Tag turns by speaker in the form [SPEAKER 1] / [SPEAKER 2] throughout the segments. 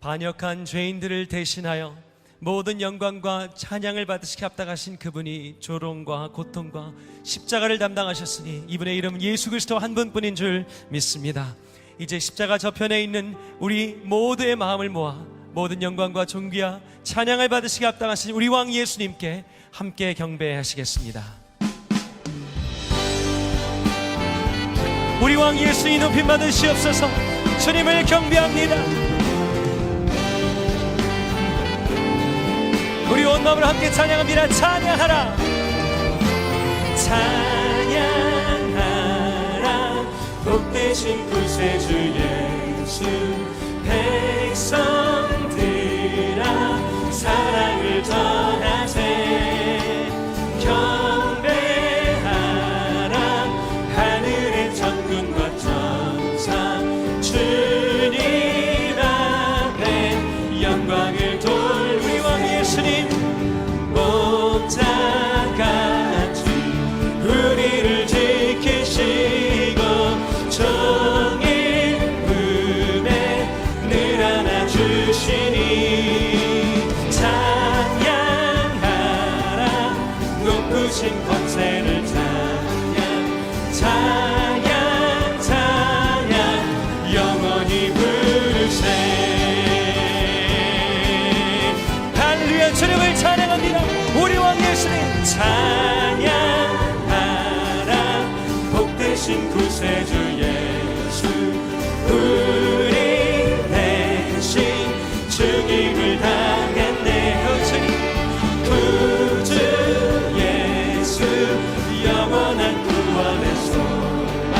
[SPEAKER 1] 반역한 죄인들을 대신하여 모든 영광과 찬양을 받으시게 합당하신 그분이 조롱과 고통과 십자가를 담당하셨으니 이분의 이름은 예수 그리스도 한 분뿐인 줄 믿습니다. 이제 십자가 저편에 있는 우리 모두의 마음을 모아 모든 영광과 존귀와 찬양을 받으시게 합당하신 우리 왕 예수님께 함께 경배하시겠습니다. 우리 왕 예수님 높임 받으시옵소서. 주님을 경배합니다. 우리 온 마음으로 함께 찬양합니다. 찬양하라, 찬양하라, 복되신 구세주 예수. 백성들아 사랑을 전하세. 경배하라 하늘의 천군과 천사. 주님 앞에 영광을 돌 우리 왕 예수님 목자같이 우리를 지키시고 종일 품에 늘 안아주시니 찬양하라 높으신 권세를 찬양 찬양 찬양 영원히 부르세. 할렐루야. 주님을 찬양합니다. 우리 왕 예수님 찬양하라 복되신 구세주 예수. 우리 대신 죽임을 당했네. 주님 구주 예수 영원한 구원의 소망.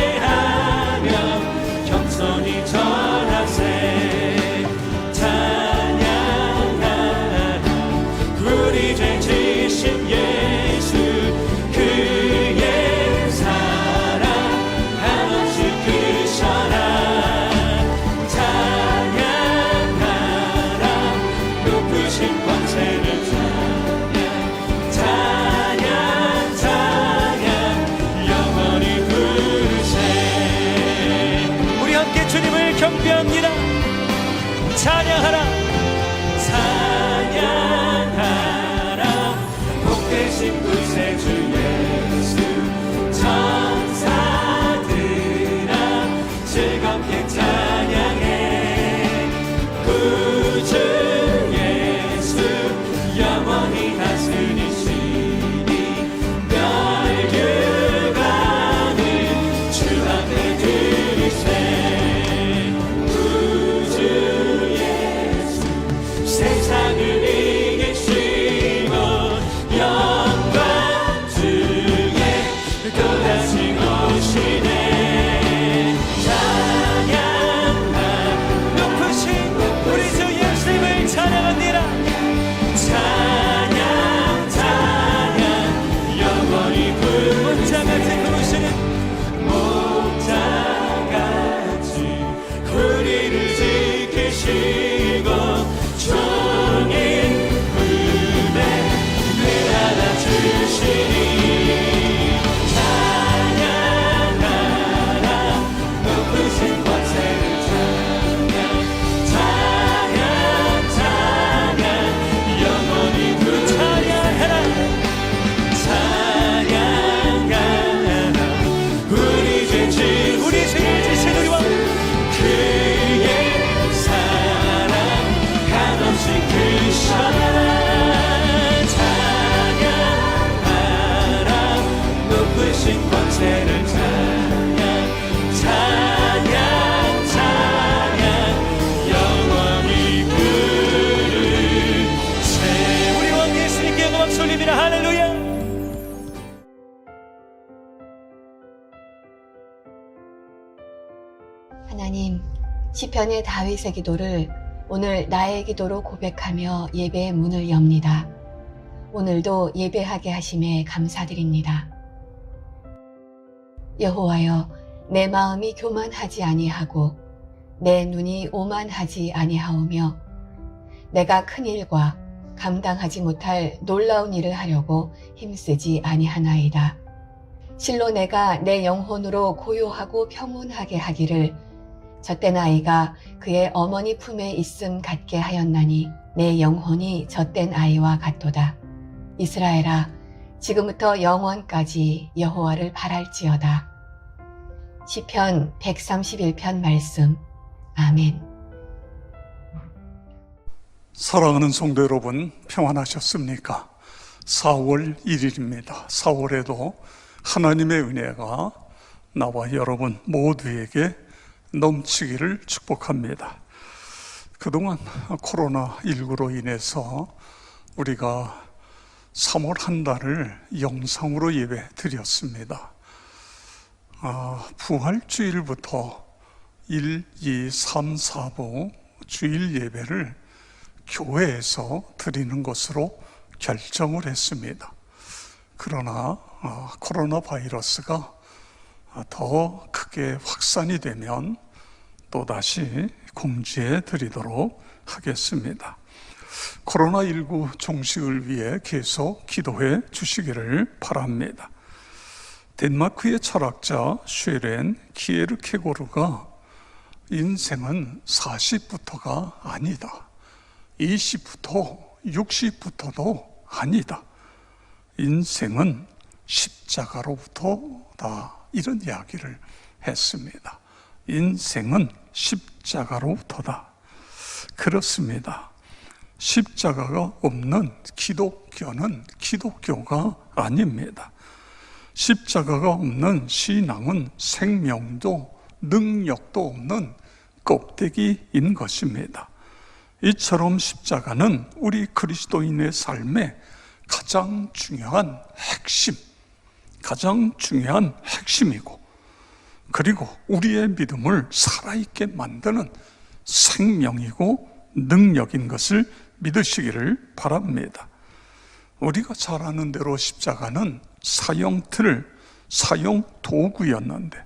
[SPEAKER 1] 경배하며 겸손히 전하세. 찬양하라 우리 죄 지신 예수. 그의 사랑 한없이 크셔라. 찬양하라 높으신 권세를 찬양 찬양 찬양 영원히 부르세. 우리 함께 주님을 경배합니다. 찬양하라, 찬양하라 복되신 구세주 예수. 천사들아 즐겁게 찬양해. 구주 예수 영원히 다스리시니 멸류관을 주 앞에 드리세. 구주 예수 세상을 이기시고 영광 중에 또다시 오시네. 찬양하 높으신 우리 주 예수님을 찬양합니다. 찬양 찬양 영원히 목자같이 부르시는 목자같이 우리를 지키시고 종일 품에 늘 안아주시니 찬양하라 높으신 권세를 찬양 찬양 찬양 영원히 찬양하라. 찬양하라 우리 죄를 지신 우리 왕. 그의 사랑 한없이 크셔라. 찬양하라 높으신 권세를 찬양 찬양 찬양 영원히 부르세. 우리 왕 예수님께 영광 돌립니다. 할렐루야.
[SPEAKER 2] 하나님, 시편의 다윗의 기도를 오늘 나의 기도로 고백하며 예배의 문을 엽니다. 오늘도 예배하게 하심에 감사드립니다. 여호와여, 내 마음이 교만하지 아니하고 내 눈이 오만하지 아니하오며 내가 큰 일과 감당하지 못할 놀라운 일을 하려고 힘쓰지 아니하나이다. 실로 내가 내 영혼으로 고요하고 평온하게 하기를 젖된 아이가 그의 어머니 품에 있음 같게 하였나니 내 영혼이 젖된 아이와 같도다. 이스라엘아, 지금부터 영원까지 여호와를 바랄지어다. 시편 131편 말씀. 아멘.
[SPEAKER 3] 사랑하는 성도 여러분, 평안하셨습니까? 4월 1일입니다. 4월에도 하나님의 은혜가 나와 여러분 모두에게 넘치기를 축복합니다. 그동안 코로나19로 인해서 우리가 3월 한 달을 영상으로 예배 드렸습니다. 부활주일부터 1, 2, 3, 4부 주일 예배를 교회에서 드리는 것으로 결정을 했습니다. 그러나 코로나 바이러스가 더 크게 확산이 되면 또다시 공지해 드리도록 하겠습니다. 코로나19 종식을 위해 계속 기도해 주시기를 바랍니다. 덴마크의 철학자 쉐렌 키에르케고르가 인생은 40부터가 아니다, 20부터 60부터도 아니다, 인생은 십자가로부터다, 이런 이야기를 했습니다. 인생은 십자가로부터다. 그렇습니다. 십자가가 없는 기독교는 기독교가 아닙니다. 십자가가 없는 신앙은 생명도 능력도 없는 껍데기인 것입니다. 이처럼 십자가는 우리 그리스도인의 삶의 가장 중요한 핵심이고, 그리고 우리의 믿음을 살아있게 만드는 생명이고 능력인 것을 믿으시기를 바랍니다. 우리가 잘 아는 대로 십자가는 사형 도구였는데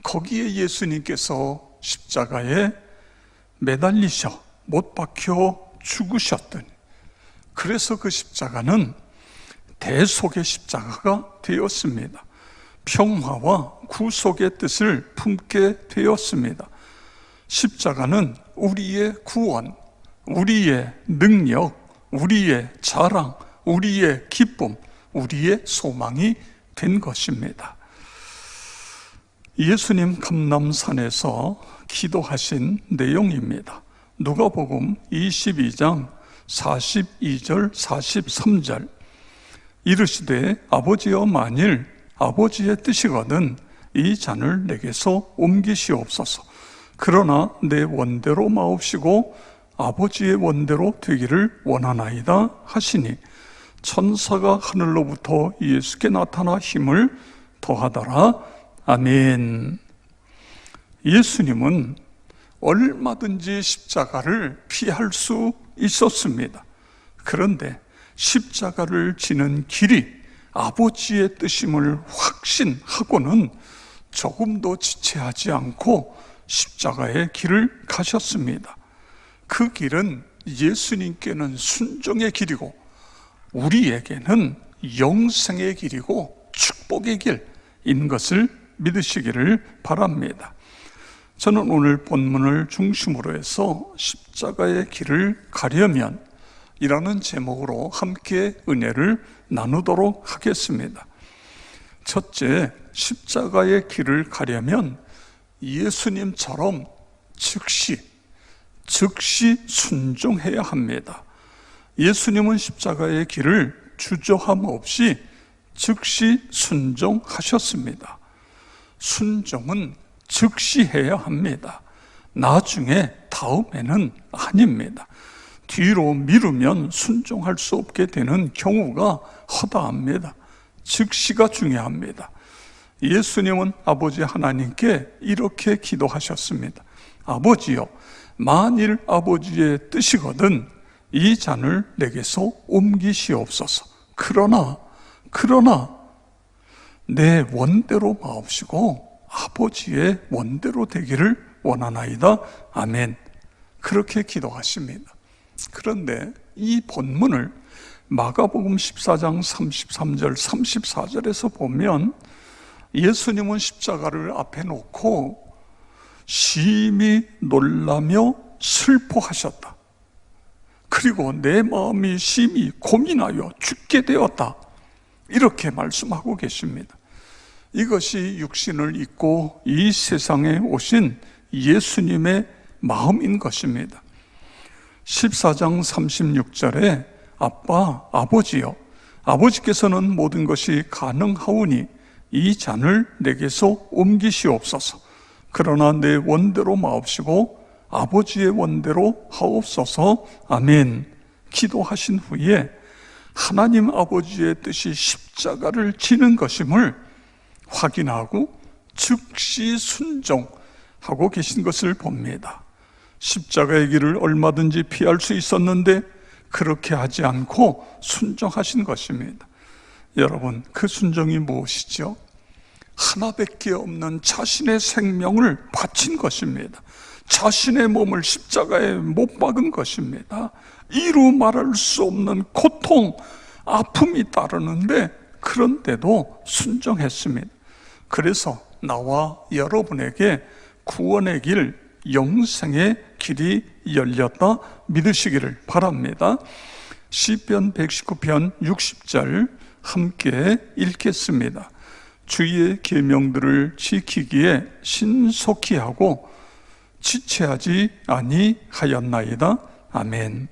[SPEAKER 3] 거기에 예수님께서 십자가에 매달리셔 못 박혀 죽으셨더니, 그래서 그 십자가는 대속의 십자가가 되었습니다. 평화와 구속의 뜻을 품게 되었습니다. 십자가는 우리의 구원, 우리의 능력, 우리의 자랑, 우리의 기쁨, 우리의 소망이 된 것입니다. 예수님 감람산에서 기도하신 내용입니다. 누가복음 22장 42절 43절. 이르시되 아버지여, 만일 아버지의 뜻이거든 이 잔을 내게서 옮기시옵소서. 그러나 내 원대로 마옵시고 아버지의 원대로 되기를 원하나이다 하시니, 천사가 하늘로부터 예수께 나타나 힘을 더하더라. 아멘. 예수님은 얼마든지 십자가를 피할 수 있었습니다. 그런데 십자가를 지는 길이 아버지의 뜻임을 확신하고는 조금도 지체하지 않고 십자가의 길을 가셨습니다. 그 길은 예수님께는 순종의 길이고 우리에게는 영생의 길이고 축복의 길인 것을 믿으시기를 바랍니다. 저는 오늘 본문을 중심으로 해서 십자가의 길을 가려면 이라는 제목으로 함께 은혜를 나누도록 하겠습니다. 첫째, 십자가의 길을 가려면 예수님처럼 즉시 순종해야 합니다. 예수님은 십자가의 길을 주저함 없이 즉시 순종하셨습니다. 순종은 즉시 해야 합니다. 나중에, 다음에는 아닙니다. 뒤로 미루면 순종할 수 없게 되는 경우가 허다합니다. 즉시가 중요합니다. 예수님은 아버지 하나님께 이렇게 기도하셨습니다. 아버지여, 만일 아버지의 뜻이거든 이 잔을 내게서 옮기시옵소서. 그러나 내 원대로 마옵시고 아버지의 원대로 되기를 원하나이다. 아멘. 그렇게 기도하십니다. 그런데 이 본문을 마가복음 14장 33절 34절에서 보면 예수님은 십자가를 앞에 놓고 심히 놀라며 슬퍼하셨다. 그리고 내 마음이 심히 고민하여 죽게 되었다. 이렇게 말씀하고 계십니다. 이것이 육신을 입고 이 세상에 오신 예수님의 마음인 것입니다. 14장 36절에 아버지여, 아버지께서는 모든 것이 가능하오니 이 잔을 내게서 옮기시옵소서. 그러나 내 원대로 마옵시고 아버지의 원대로 하옵소서. 아멘. 기도하신 후에 하나님 아버지의 뜻이 십자가를 지는 것임을 확인하고 즉시 순종하고 계신 것을 봅니다. 십자가의 길을 얼마든지 피할 수 있었는데 그렇게 하지 않고 순종하신 것입니다. 여러분, 그 순종이 무엇이죠? 하나밖에 없는 자신의 생명을 바친 것입니다. 자신의 몸을 십자가에 못 박은 것입니다. 이루 말할 수 없는 고통, 아픔이 따르는데 그런데도 순종했습니다. 그래서 나와 여러분에게 구원의 길, 영생의 길이 열렸다 믿으시기를 바랍니다. 시편 119편 60절 함께 읽겠습니다. 주의 계명들을 지키기에 신속히 하고 지체하지 아니하였나이다. 아멘.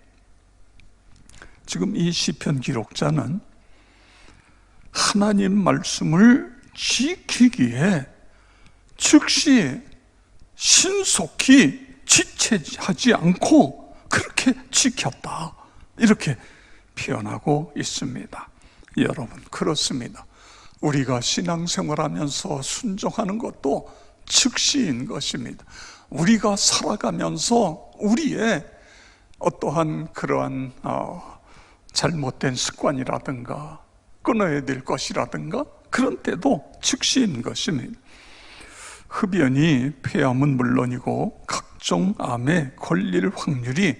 [SPEAKER 3] 지금 이 시편 기록자는 하나님 말씀을 지키기에 즉시 신속히 지체하지 않고 그렇게 지켰다, 이렇게 표현하고 있습니다. 여러분, 그렇습니다. 우리가 신앙생활하면서 순종하는 것도 즉시인 것입니다. 우리가 살아가면서 우리의 어떠한 그러한 잘못된 습관이라든가 끊어야 될 것이라든가 그런 때도 즉시인 것입니다. 흡연이 폐암은 물론이고 각종 암에 걸릴 확률이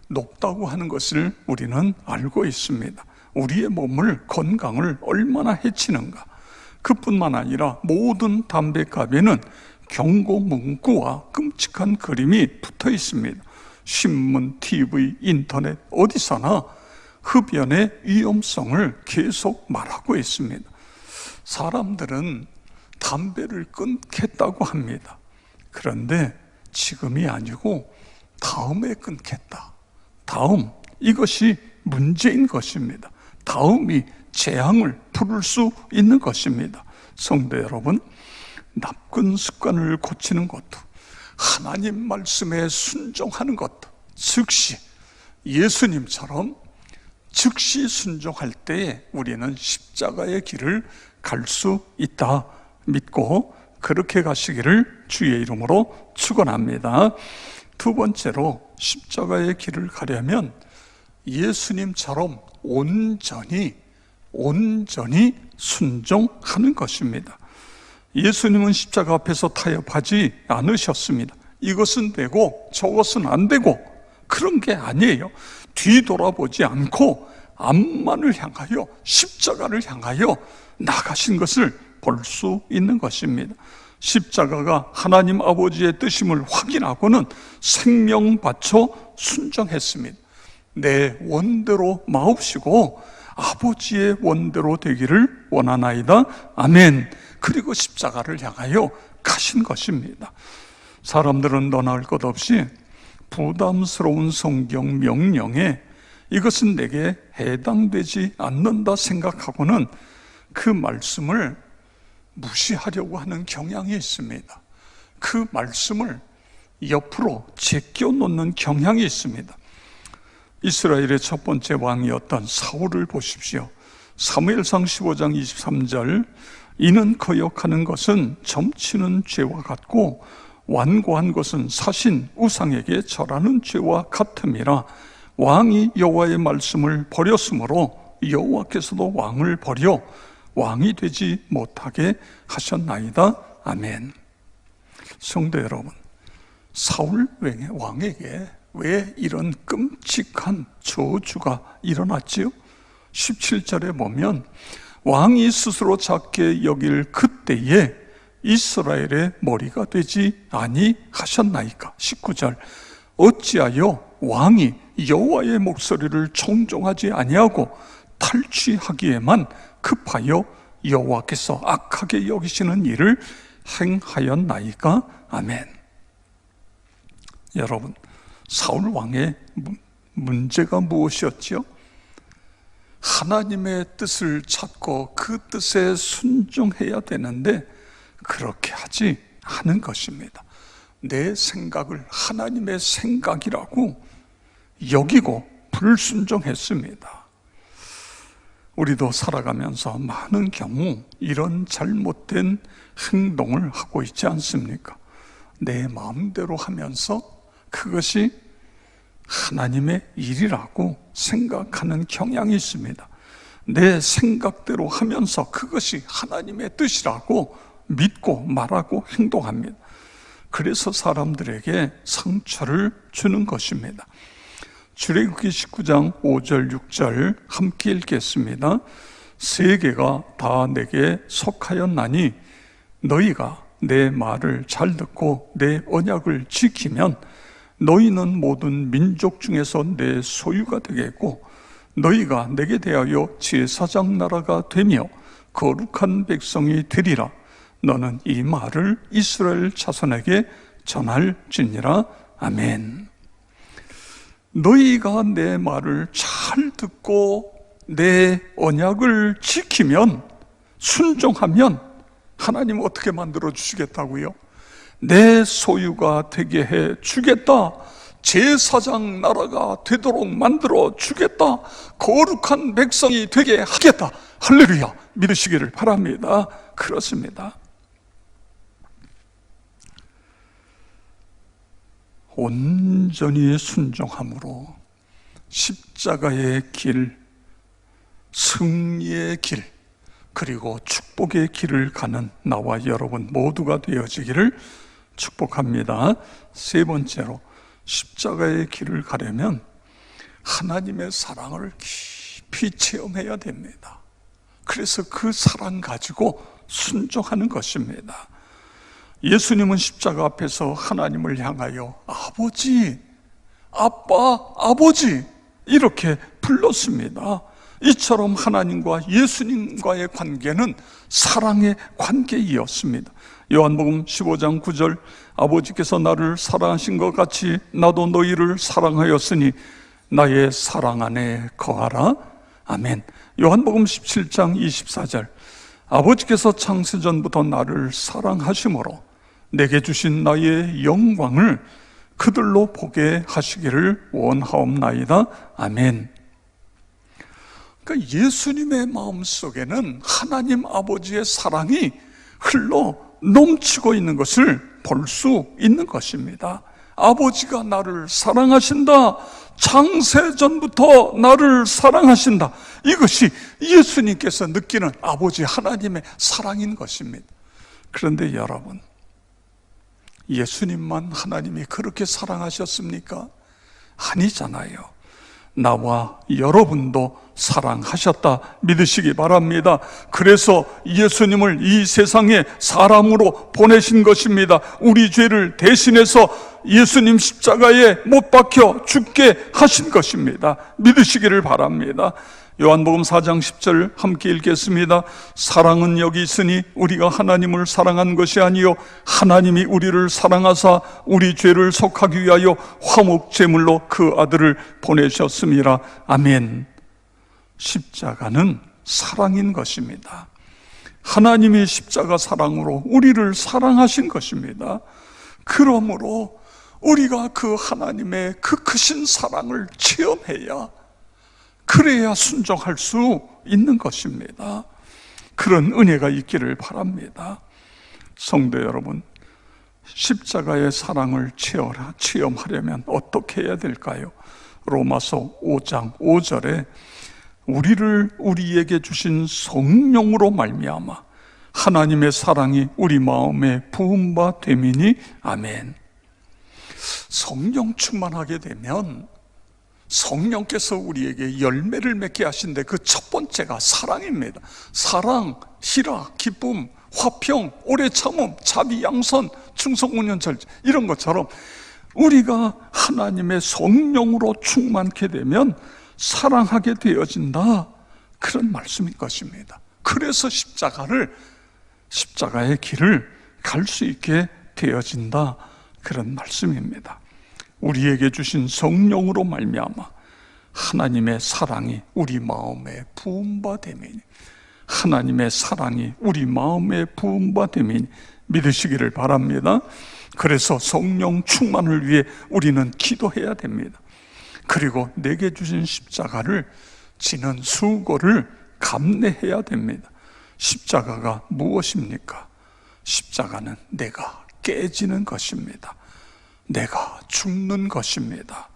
[SPEAKER 3] 높다고 하는 것을 우리는 알고 있습니다. 우리의 몸을, 건강을 얼마나 해치는가. 그뿐만 아니라 모든 담배갑에는 경고 문구와 끔찍한 그림이 붙어 있습니다. 신문, TV, 인터넷 어디서나 흡연의 위험성을 계속 말하고 있습니다. 사람들은 담배를 끊겠다고 합니다. 그런데 지금이 아니고 다음에 끊겠다. 다음, 이것이 문제인 것입니다. 다음이 재앙을 부를 수 있는 것입니다. 성도 여러분, 나쁜 습관을 고치는 것도, 하나님 말씀에 순종하는 것도 즉시 예수님처럼 즉시 순종할 때에 우리는 십자가의 길을 갈 수 있다 믿고 그렇게 가시기를 주의 이름으로 축원합니다. 두 번째로 십자가의 길을 가려면 예수님처럼 온전히 순종하는 것입니다. 예수님은 십자가 앞에서 타협하지 않으셨습니다. 이것은 되고 저것은 안 되고 그런 게 아니에요. 뒤돌아보지 않고 앞만을 향하여 십자가를 향하여 나가신 것을 볼 수 있는 것입니다. 십자가가 하나님 아버지의 뜻임을 확인하고는 생명 바쳐 순종했습니다. 내 원대로 마옵시고 아버지의 원대로 되기를 원하나이다. 아멘. 그리고 십자가를 향하여 가신 것입니다. 사람들은 너나 할 것 없이 부담스러운 성경 명령에 이것은 내게 해당되지 않는다 생각하고는 그 말씀을 무시하려고 하는 경향이 있습니다. 그 말씀을 옆으로 제껴놓는 경향이 있습니다. 이스라엘의 첫 번째 왕이었던 사울을 보십시오. 사무엘상 15장 23절, 이는 거역하는 것은 점치는 죄와 같고 완고한 것은 사신 우상에게 절하는 죄와 같음이라. 왕이 여호와의 말씀을 버렸으므로 여호와께서도 왕을 버려 왕이 되지 못하게 하셨나이다. 아멘. 성도 여러분, 사울 왕에게 왜 이런 끔찍한 저주가 일어났지요? 17절에 보면 왕이 스스로 작게 여길 그때에 이스라엘의 머리가 되지 아니하셨나이까? 19절, 어찌하여 왕이 여호와의 목소리를 청종하지 아니하고 탈취하기에만 급하여 여호와께서 악하게 여기시는 일을 행하였나이까? 아멘. 여러분, 사울 왕의 문제가 무엇이었죠? 하나님의 뜻을 찾고 그 뜻에 순종해야 되는데 그렇게 하지 않은 것입니다. 내 생각을 하나님의 생각이라고 여기고 불순종했습니다. 우리도 살아가면서 많은 경우 이런 잘못된 행동을 하고 있지 않습니까? 내 마음대로 하면서 그것이 하나님의 일이라고 생각하는 경향이 있습니다. 내 생각대로 하면서 그것이 하나님의 뜻이라고 믿고 말하고 행동합니다. 그래서 사람들에게 상처를 주는 것입니다. 출애굽기 19장 5절 6절 함께 읽겠습니다. 세계가 다 내게 속하였나니 너희가 내 말을 잘 듣고 내 언약을 지키면 너희는 모든 민족 중에서 내 소유가 되겠고 너희가 내게 대하여 제사장 나라가 되며 거룩한 백성이 되리라. 너는 이 말을 이스라엘 자손에게 전할지니라. 아멘. 너희가 내 말을 잘 듣고 내 언약을 지키면, 순종하면 하나님 어떻게 만들어 주시겠다고요? 내 소유가 되게 해 주겠다. 제사장 나라가 되도록 만들어 주겠다. 거룩한 백성이 되게 하겠다. 할렐루야. 믿으시기를 바랍니다. 그렇습니다. 온전히 순종함으로 십자가의 길, 승리의 길, 그리고 축복의 길을 가는 나와 여러분 모두가 되어지기를 축복합니다. 세 번째로, 십자가의 길을 가려면 하나님의 사랑을 깊이 체험해야 됩니다. 그래서 그 사랑 가지고 순종하는 것입니다. 예수님은 십자가 앞에서 하나님을 향하여 아버지, 아빠, 아버지 이렇게 불렀습니다. 이처럼 하나님과 예수님과의 관계는 사랑의 관계이었습니다. 요한복음 15장 9절, 아버지께서 나를 사랑하신 것 같이 나도 너희를 사랑하였으니 나의 사랑 안에 거하라. 아멘. 요한복음 17장 24절, 아버지께서 창세전부터 나를 사랑하심으로 내게 주신 나의 영광을 그들로 보게 하시기를 원하옵나이다. 아멘. 그러니까 예수님의 마음속에는 하나님 아버지의 사랑이 흘러 넘치고 있는 것을 볼 수 있는 것입니다. 아버지가 나를 사랑하신다. 창세전부터 나를 사랑하신다. 이것이 예수님께서 느끼는 아버지 하나님의 사랑인 것입니다. 그런데 여러분, 예수님만 하나님이 그렇게 사랑하셨습니까? 아니잖아요. 나와 여러분도 사랑하셨다 믿으시기 바랍니다. 그래서 예수님을 이 세상에 사람으로 보내신 것입니다. 우리 죄를 대신해서 예수님 십자가에 못 박혀 죽게 하신 것입니다. 믿으시기를 바랍니다. 요한복음 4장 10절 함께 읽겠습니다. 사랑은 여기 있으니 우리가 하나님을 사랑한 것이 아니요 하나님이 우리를 사랑하사 우리 죄를 속하기 위하여 화목제물로 그 아들을 보내셨음이라. 아멘. 십자가는 사랑인 것입니다. 하나님이 십자가 사랑으로 우리를 사랑하신 것입니다. 그러므로 우리가 그 하나님의 그 크신 사랑을 체험해야, 그래야 순종할 수 있는 것입니다. 그런 은혜가 있기를 바랍니다. 성도 여러분, 십자가의 사랑을 체험하려면 어떻게 해야 될까요? 로마서 5장 5절에 우리에게 주신 성령으로 말미암아 하나님의 사랑이 우리 마음에 부은 바 됨이니. 아멘. 성령 충만하게 되면 성령께서 우리에게 열매를 맺게 하신데 그 첫 번째가 사랑입니다. 사랑, 희락, 기쁨, 화평, 오래 참음, 자비, 양선, 충성, 온유, 절제, 이런 것처럼 우리가 하나님의 성령으로 충만케 되면 사랑하게 되어진다, 그런 말씀인 것입니다. 그래서 십자가의 길을 갈 수 있게 되어진다, 그런 말씀입니다. 우리에게 주신 성령으로 말미암아 하나님의 사랑이 우리 마음에 부음바 되매니, 하나님의 사랑이 우리 마음에 부음바 되매니 믿으시기를 바랍니다. 그래서 성령 충만을 위해 우리는 기도해야 됩니다. 그리고 내게 주신 십자가를 지는 수고를 감내해야 됩니다. 십자가가 무엇입니까? 십자가는 내가 깨지는 것입니다. 내가 죽는 것입니다.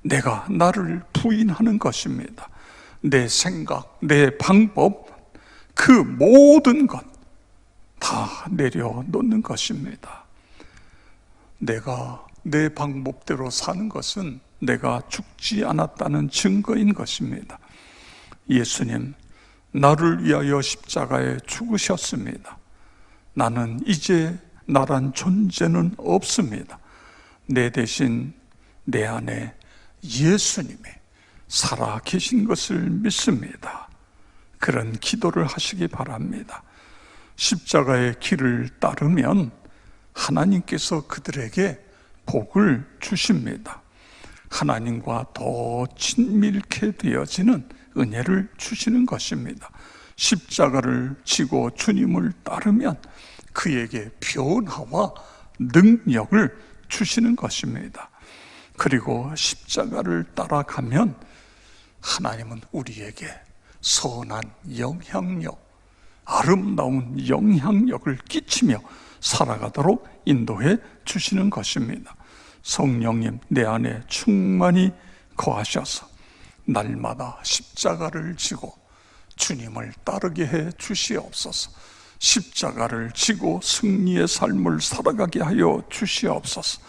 [SPEAKER 3] 내가 나를 부인하는 것입니다. 내 생각, 내 방법, 그 모든 것 다 내려놓는 것입니다. 내가 내 방법대로 사는 것은 내가 죽지 않았다는 증거인 것입니다. 예수님, 나를 위하여 십자가에 죽으셨습니다. 나는 이제 나란 존재는 없습니다. 내 대신 내 안에 예수님이 살아 계신 것을 믿습니다. 그런 기도를 하시기 바랍니다. 십자가의 길을 따르면 하나님께서 그들에게 복을 주십니다. 하나님과 더 친밀케 되어지는 은혜를 주시는 것입니다. 십자가를 지고 주님을 따르면 그에게 변화와 능력을 주시는 것입니다. 그리고 십자가를 따라가면 하나님은 우리에게 선한 영향력, 아름다운 영향력을 끼치며 살아가도록 인도해 주시는 것입니다. 성령님, 내 안에 충만히 거하셔서 날마다 십자가를 지고 주님을 따르게 해 주시옵소서. 십자가를 지고 승리의 삶을 살아가게 하여 주시옵소서.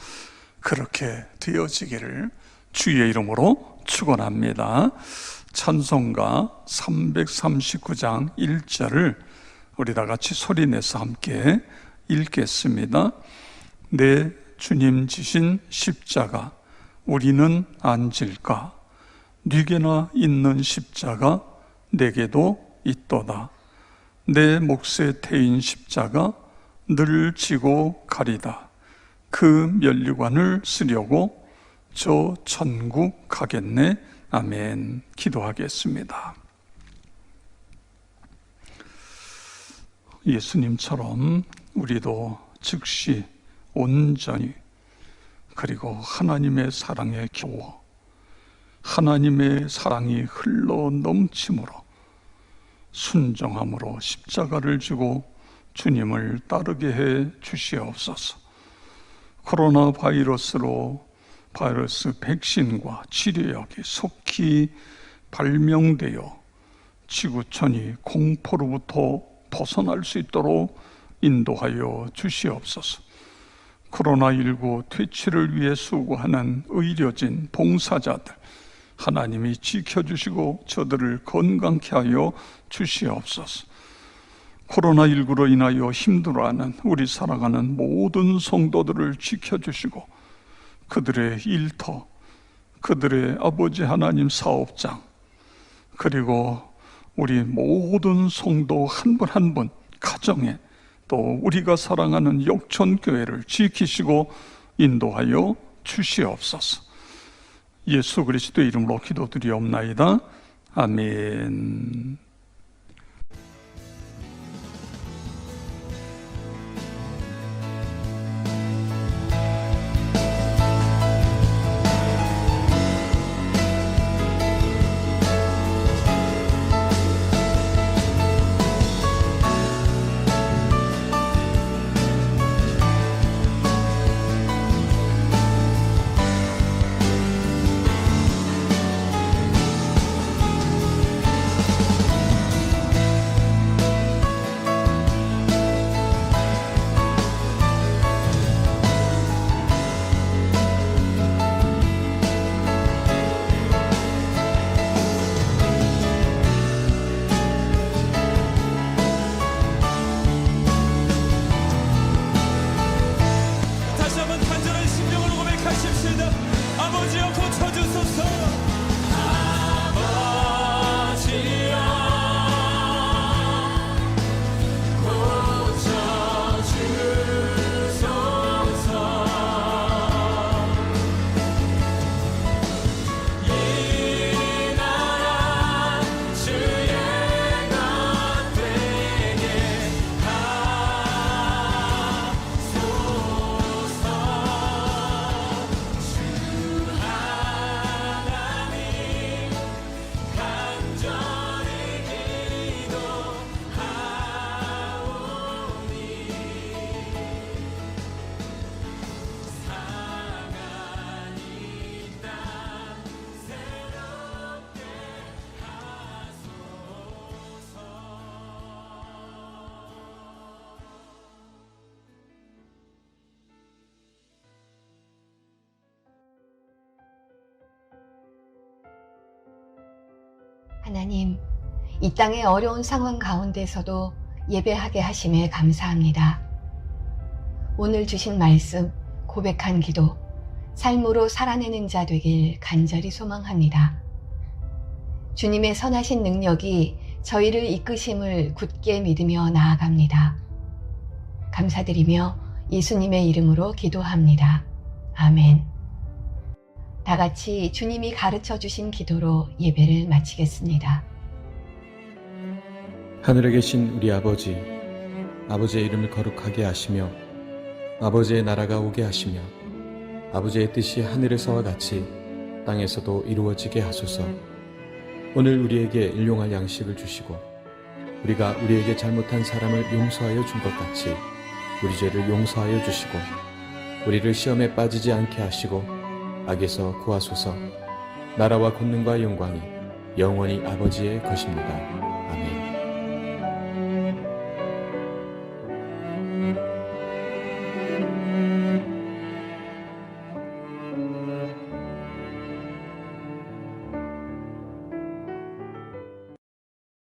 [SPEAKER 3] 그렇게 되어지기를 주의 이름으로 축원합니다. 찬송가 339장 1절을 우리 다 같이 소리내서 함께 읽겠습니다. 내 주님 지신 십자가 우리는 안 질까? 네게나 있는 십자가 내게도 있도다. 내 몫에 태인 십자가 늘 지고 가리다. 그 면류관을 쓰려고 저 천국 가겠네. 아멘. 기도하겠습니다. 예수님처럼 우리도 즉시 온전히, 그리고 하나님의 사랑에 겨워 하나님의 사랑이 흘러 넘침으로 순종함으로 십자가를 지고 주님을 따르게 해 주시옵소서. 코로나 바이러스 백신과 치료약이 속히 발명되어 지구촌이 공포로부터 벗어날 수 있도록 인도하여 주시옵소서. 코로나19 퇴치를 위해 수고하는 의료진, 봉사자들 하나님이 지켜주시고 저들을 건강케 하여 주시옵소서. 코로나19로 인하여 힘들어하는 우리 사랑하는 모든 성도들을 지켜주시고 그들의 일터, 그들의 아버지 하나님 사업장, 그리고 우리 모든 성도 한 분 한 분 가정에, 또 우리가 사랑하는 역천교회를 지키시고 인도하여 주시옵소서. 예수 그리스도 이름으로 기도드리옵나이다. 아멘.
[SPEAKER 2] 하나님, 이 땅의 어려운 상황 가운데서도 예배하게 하심에 감사합니다. 오늘 주신 말씀, 고백한 기도, 삶으로 살아내는 자 되길 간절히 소망합니다. 주님의 선하신 능력이 저희를 이끄심을 굳게 믿으며 나아갑니다. 감사드리며 예수님의 이름으로 기도합니다. 아멘. 다 같이 주님이 가르쳐 주신 기도로 예배를 마치겠습니다.
[SPEAKER 4] 하늘에 계신 우리 아버지, 아버지의 이름을 거룩하게 하시며 아버지의 나라가 오게 하시며 아버지의 뜻이 하늘에서와 같이 땅에서도 이루어지게 하소서. 오늘 우리에게 일용할 양식을 주시고 우리가 우리에게 잘못한 사람을 용서하여 준 것 같이 우리 죄를 용서하여 주시고 우리를 시험에 빠지지 않게 하시고 악에서 구하소서. 나라와 권능과 영광이 영원히 아버지의 것입니다. 아멘.